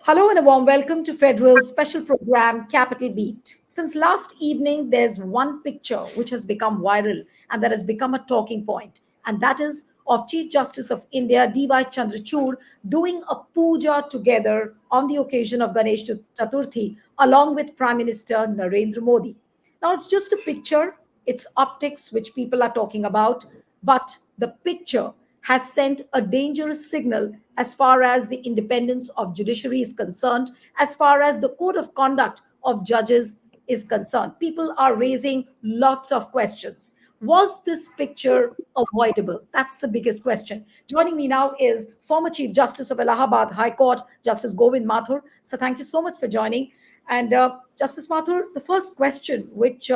Hello and a warm welcome to Federal's special program, Capital Beat. Since last evening, there's one picture which has become viral and that has become a talking point, and that is of Chief Justice of India, D.Y. Chandrachud, doing a puja together on the occasion of Ganesh Chaturthi, along with Prime Minister Narendra Modi. Now, it's just a picture, it's optics which people are talking about, but the picture has sent a dangerous signal as far as the independence of judiciary is concerned, as far as the code of conduct of judges is concerned. People are raising lots of questions. Was this picture avoidable? That's the biggest question. Joining me now is former Chief Justice of Allahabad High Court, Justice Govind Mathur. So thank you so much for joining. And Justice Mathur, the first question which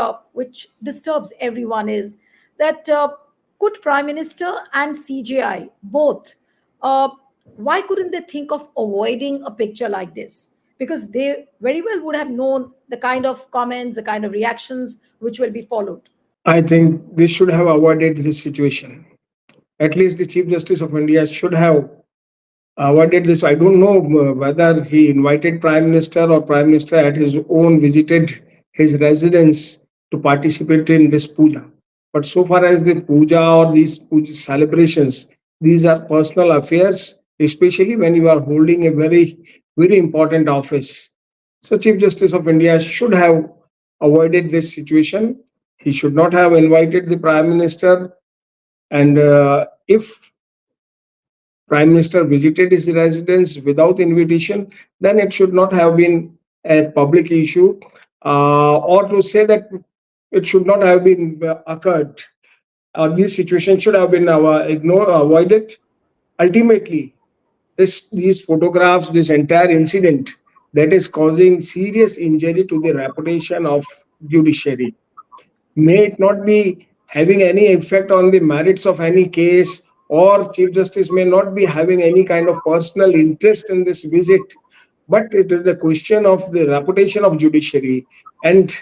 disturbs everyone is that could Prime Minister and CJI both, why couldn't they think of avoiding a picture like this? Because they very well would have known the kind of comments, the kind of reactions which will be followed. I think they should have avoided this situation. At least the Chief Justice of India should have avoided this. I don't know whether he invited Prime Minister or Prime Minister at his own visited his residence to participate in this puja. But so far as the puja or these puja celebrations, these are personal affairs, especially when you are holding a very important office. So Chief Justice of India should have avoided this situation. He should not have invited the Prime Minister. And if Prime Minister visited his residence without invitation, then it should not have been a public issue, or to say that it should not have been occurred. This situation should have been avoided. Ultimately, these photographs, this entire incident that is causing serious injury to the reputation of judiciary. May it not be having any effect on the merits of any case, or Chief Justice may not be having any kind of personal interest in this visit, but it is the question of the reputation of judiciary. And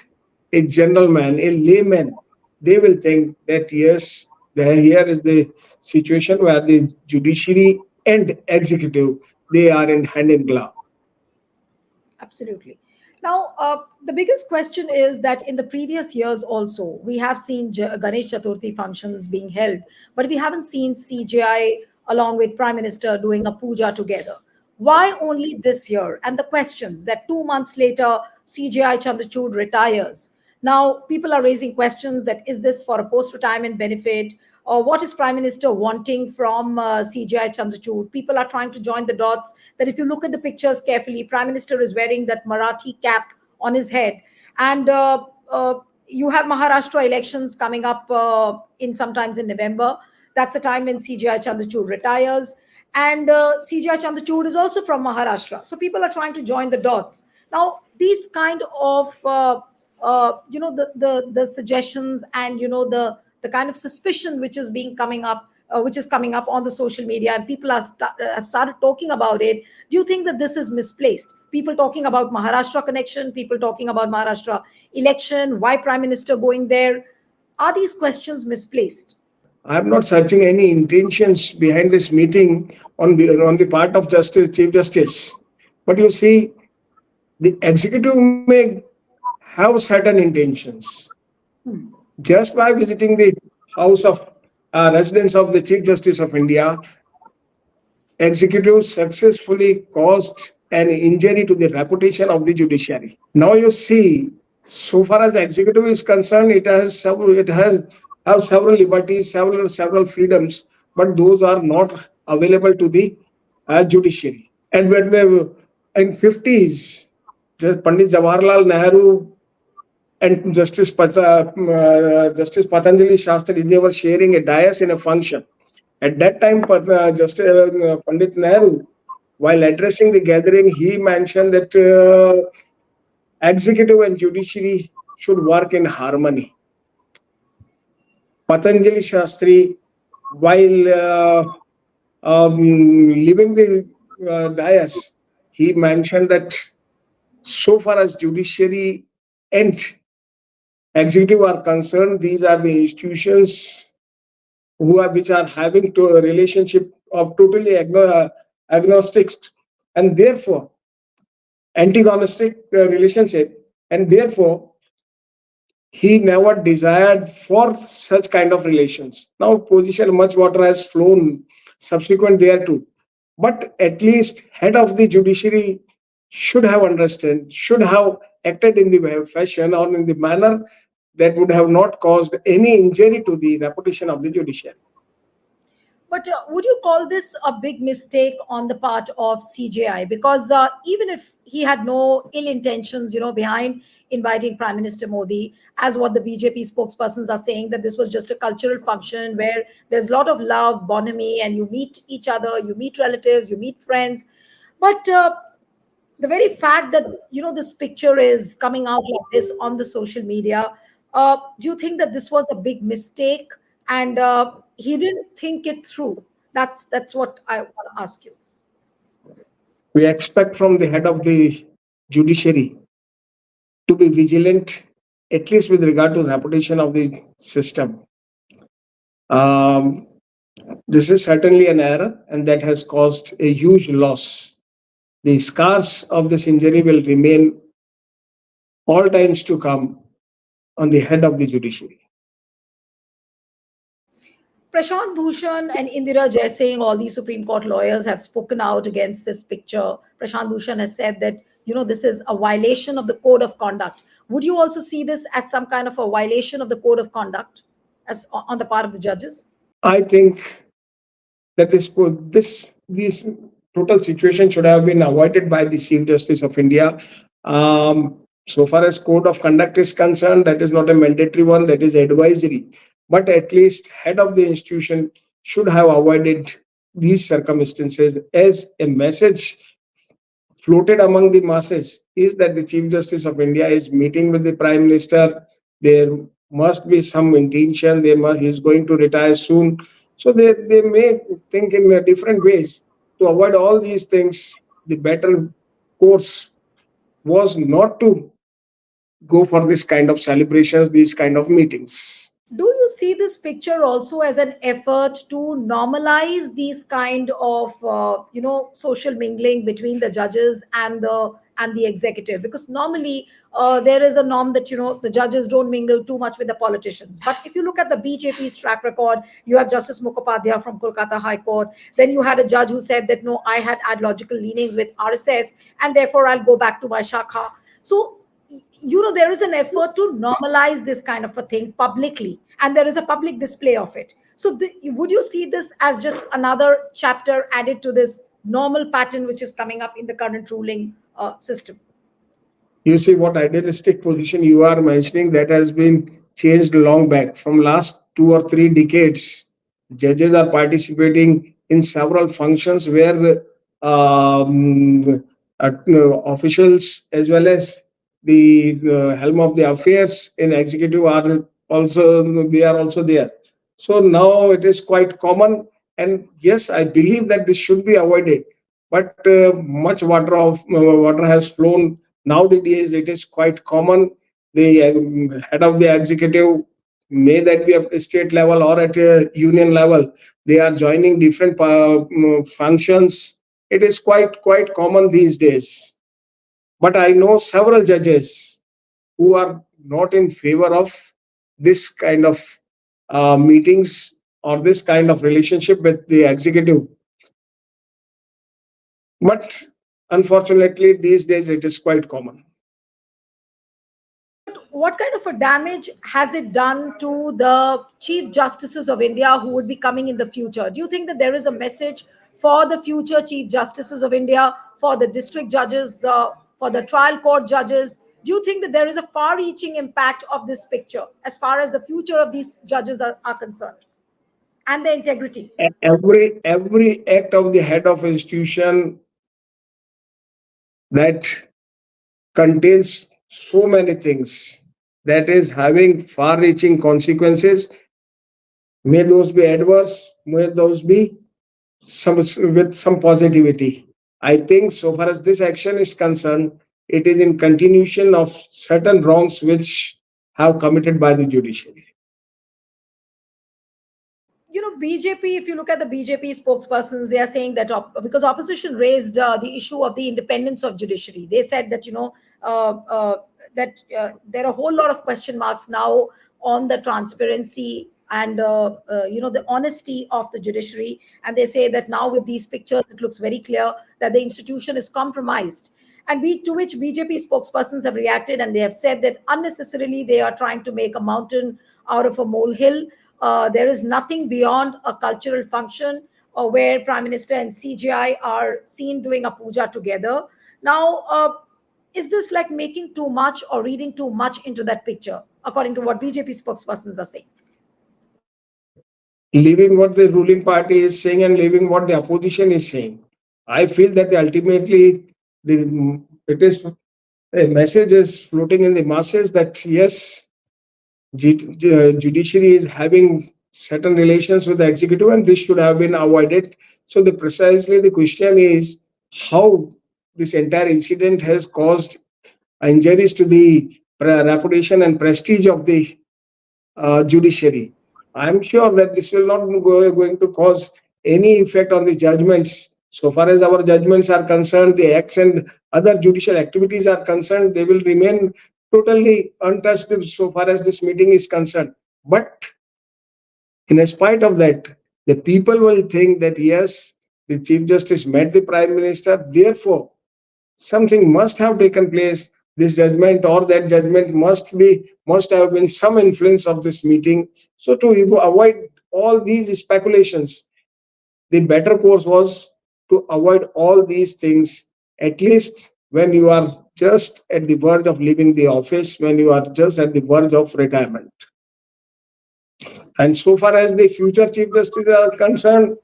a gentleman, a layman, they will think that yes, here is the situation where the judiciary and executive, they are in hand in glove. Absolutely. Now, the biggest question is that in the previous years also, we have seen Ganesh Chaturthi functions being held, but we haven't seen CJI along with Prime Minister doing a puja together. Why only this year? And the questions that 2 months later, CJI Chandrachud retires. Now, people are raising questions that is this for a post-retirement benefit? Or what is Prime Minister wanting from CJI Chandrachud? People are trying to join the dots that if you look at the pictures carefully, Prime Minister is wearing that Marathi cap on his head. And you have Maharashtra elections coming up in sometimes in November. That's the time when CJI Chandrachud retires. And CJI Chandrachud is also from Maharashtra. So people are trying to join the dots. Now, these kind of, the suggestions and, the kind of suspicion which is coming up, which is coming up on the social media, and people have started talking about it. Do you think that this is misplaced? People talking about Maharashtra connection, people talking about Maharashtra election, why Prime Minister going there? Are these questions misplaced? I'm not searching any intentions behind this meeting on the part of Chief Justice. But you see, the executive may have certain intentions. Just by visiting the house of residence of the Chief Justice of India, executive successfully caused an injury to the reputation of the judiciary. Now you see, so far as executive is concerned, it has several liberties, several freedoms, but those are not available to the judiciary. And when they were in 50s, Pandit Jawaharlal Nehru and Justice Patanjali Shastri, they were sharing a dais in a function. At that time, Pandit Nehru, while addressing the gathering, he mentioned that executive and judiciary should work in harmony. Patanjali Shastri, while leaving the dais, he mentioned that so far as judiciary and executive are concerned, these are the institutions which are having a relationship of totally agnostics, and therefore antagonistic relationship, and therefore he never desired for such kind of relations. Now position much water has flown subsequent thereto, but at least head of the judiciary should have understood, should have acted in the fashion or in the manner that would have not caused any injury to the reputation of the judiciary. But would you call this a big mistake on the part of CJI? Because even if he had no ill intentions, behind inviting Prime Minister Modi, as what the BJP spokespersons are saying, that this was just a cultural function where there's a lot of love, bonhomie, and you meet each other, you meet relatives, you meet friends. But the very fact that this picture is coming out like this on the social media, do you think that this was a big mistake and he didn't think it through? That's what I want to ask you. We expect from the head of the judiciary to be vigilant, at least with regard to the reputation of the system. Um, this is certainly an error, and that has caused a huge loss. The scars of this injury will remain all times to come on the head of the judiciary. Prashant Bhushan and Indira Jaising, all these Supreme Court lawyers have spoken out against this picture. Prashant Bhushan has said that, this is a violation of the code of conduct. Would you also see this as some kind of a violation of the code of conduct as on the part of the judges? I think that this total situation should have been avoided by the Chief Justice of India. So far as code of conduct is concerned, that is not a mandatory one, that is advisory. But at least head of the institution should have avoided these circumstances, as a message floated among the masses is that the Chief Justice of India is meeting with the Prime Minister. There must be some intention. He's going to retire soon. So they may think in different ways. To avoid all these things, the better course was not to go for this kind of celebrations, these kind of meetings. Do you see this picture also as an effort to normalize these kind of social mingling between the judges and the executive? Because normally there is a norm that the judges don't mingle too much with the politicians. But if you look at the BJP's track record, you have Justice Mukhopadhyay from Kolkata High Court. Then you had a judge who said that no, I had ideological leanings with RSS, and therefore I'll go back to my shakha. So there is an effort to normalize this kind of a thing publicly, and there is a public display of it. So would you see this as just another chapter added to this normal pattern which is coming up in the current ruling system? You see what idealistic position you are mentioning, that has been changed long back. From last 2 or 3 decades, judges are participating in several functions where officials as well as the helm of the affairs in executive are also there. So now it is quite common, and yes, I believe that this should be avoided. But much water has flown. Nowadays, it is quite common. The head of the executive, may that be at state level or at a union level, they are joining different functions. It is quite common these days. But I know several judges who are not in favor of this kind of meetings or this kind of relationship with the executive. But unfortunately, these days it is quite common. What kind of a damage has it done to the Chief Justices of India who would be coming in the future? Do you think that there is a message for the future Chief Justices of India, for the district judges, for the trial court judges? Do you think that there is a far-reaching impact of this picture as far as the future of these judges are concerned and their integrity? Every act of the head of institution that contains so many things, that is having far-reaching consequences, may those be adverse, may those be with some positivity. I think so far as this action is concerned, it is in continuation of certain wrongs which have committed by the judiciary. BJP, if you look at the BJP spokespersons, they are saying that because opposition raised the issue of the independence of judiciary, they said that, that there are a whole lot of question marks now on the transparency and, the honesty of the judiciary. And they say that now with these pictures, it looks very clear that the institution is compromised. And to which BJP spokespersons have reacted, and they have said that unnecessarily they are trying to make a mountain out of a molehill. There is nothing beyond a cultural function where Prime Minister and CJI are seen doing a puja together. Now, is this like making too much or reading too much into that picture, according to what BJP spokespersons are saying? Leaving what the ruling party is saying and leaving what the opposition is saying, I feel that ultimately it is a message is floating in the masses that yes, judiciary is having certain relations with the executive, and this should have been avoided. So precisely the question is how this entire incident has caused injuries to the reputation and prestige of the judiciary. I'm sure that this will not going to cause any effect on the judgments. So far as our judgments are concerned, the acts and other judicial activities are concerned, they will remain totally untouched so far as this meeting is concerned. But in spite of that, the people will think that yes, the Chief Justice met the Prime Minister, therefore something must have taken place. This judgment or that judgment must have been some influence of this meeting. So to avoid all these speculations, the better course was to avoid all these things, at least when you are just at the verge of leaving the office, when you are just at the verge of retirement. And so far as the future Chief Justice are concerned,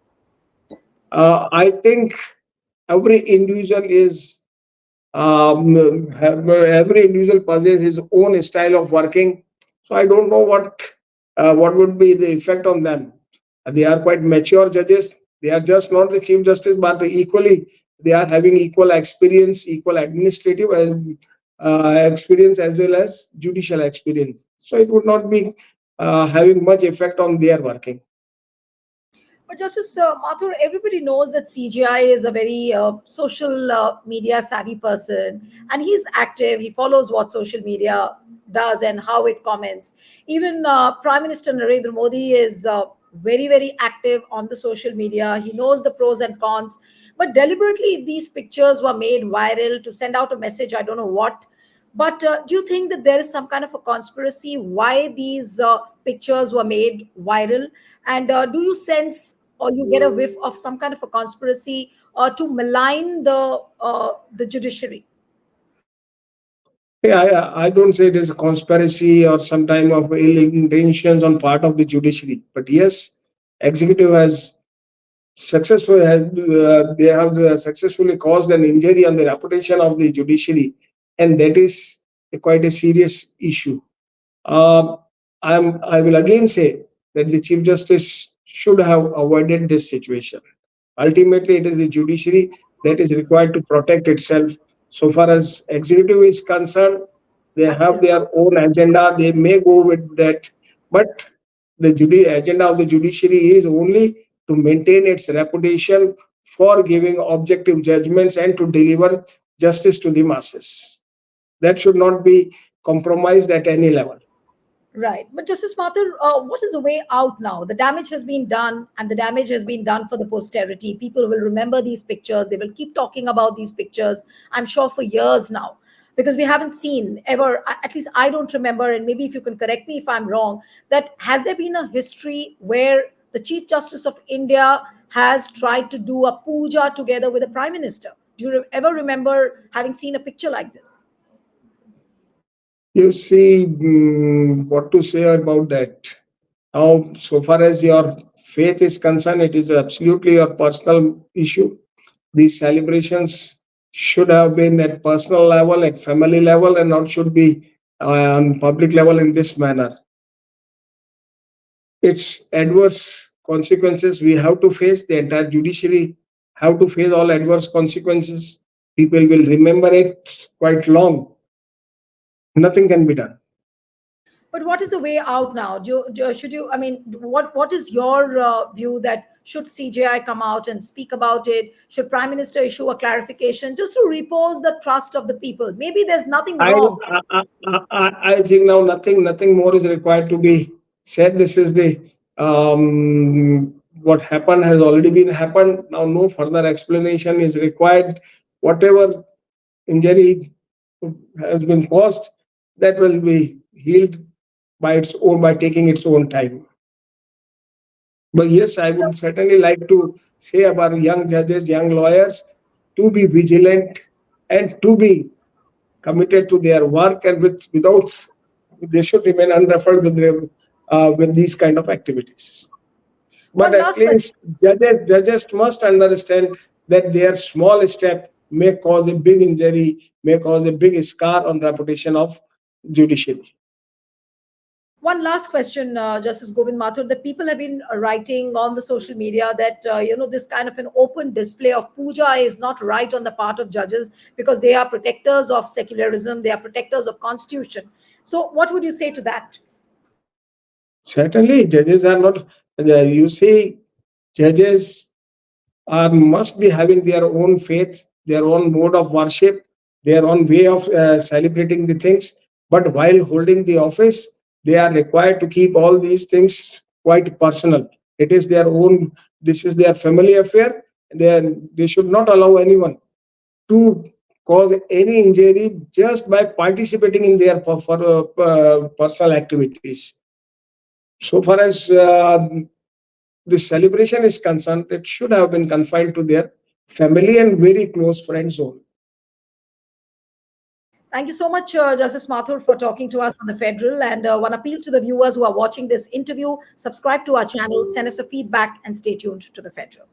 I think every individual is every individual possesses his own style of working. So I don't know what would be the effect on them. They are quite mature judges. They are just not the Chief Justice, but equally they are having equal experience, equal administrative experience as well as judicial experience. So it would not be having much effect on their working. But Justice Mathur, everybody knows that CGI is a very social media savvy person, and he's active. He follows what social media does and how it comments. Even Prime Minister Narendra Modi is very, very active on the social media. He knows the pros and cons. But deliberately, these pictures were made viral to send out a message. I don't know what. But do you think that there is some kind of a conspiracy why these pictures were made viral? And do you sense or you get a whiff of some kind of a conspiracy to malign the judiciary? Yeah, I don't say it is a conspiracy or some time of ill intentions on part of the judiciary, but yes, executive has they have successfully caused an injury on the reputation of the judiciary, and that is quite a serious issue. Um, I will again say that the Chief Justice should have avoided this situation. Ultimately, it is the judiciary that is required to protect itself. So far as executive is concerned, they have Absolutely. their own agenda. They may go with that, but the agenda of the judiciary is only to maintain its reputation for giving objective judgments and to deliver justice to the masses. That should not be compromised at any level. Right. But Justice Mathur, what is the way out now? The damage has been done, and the damage has been done for the posterity. People will remember these pictures. They will keep talking about these pictures, I'm sure, for years now, because we haven't seen ever, at least I don't remember, and maybe if you can correct me if I'm wrong, that has there been a history where the Chief Justice of India has tried to do a puja together with the Prime Minister? Do you ever remember having seen a picture like this? You see, what to say about that? Now, so far as your faith is concerned, it is absolutely a personal issue. These celebrations should have been at personal level, at family level, and not should be on public level in this manner. It's adverse consequences we have to face. The entire judiciary have to face all adverse consequences. People will remember it quite long. Nothing can be done. But what is the way out now? Should you? I mean, what is your view that should CJI come out and speak about it? Should Prime Minister issue a clarification just to repose the trust of the people? Maybe there's nothing I, wrong. I think now nothing more is required to be said. This is the what happened has already been happened. Now no further explanation is required. Whatever injury has been caused, that will be healed by its own, by taking its own time. But yes, I would certainly like to say about young judges, young lawyers, to be vigilant and to be committed to their work, and without they should remain unruffled with their with these kind of activities. But One at last question. least judges must understand that their small step may cause a big injury, may cause a big scar on reputation of judiciary. One last question, Justice Govind Mathur. The people have been writing on the social media that this kind of an open display of puja is not right on the part of judges because they are protectors of secularism, they are protectors of constitution. So, what would you say to that? Certainly, judges are not. You see, judges are must be having their own faith, their own mode of worship, their own way of celebrating the things. But while holding the office, they are required to keep all these things quite personal. It is their own. This is their family affair. They should not allow anyone to cause any injury just by participating in their personal activities. So far as the celebration is concerned, it should have been confined to their family and very close friends only. Thank you so much, Justice Mathur, for talking to us on the Federal. And one appeal to the viewers who are watching this interview: subscribe to our channel, send us a feedback, and stay tuned to the Federal.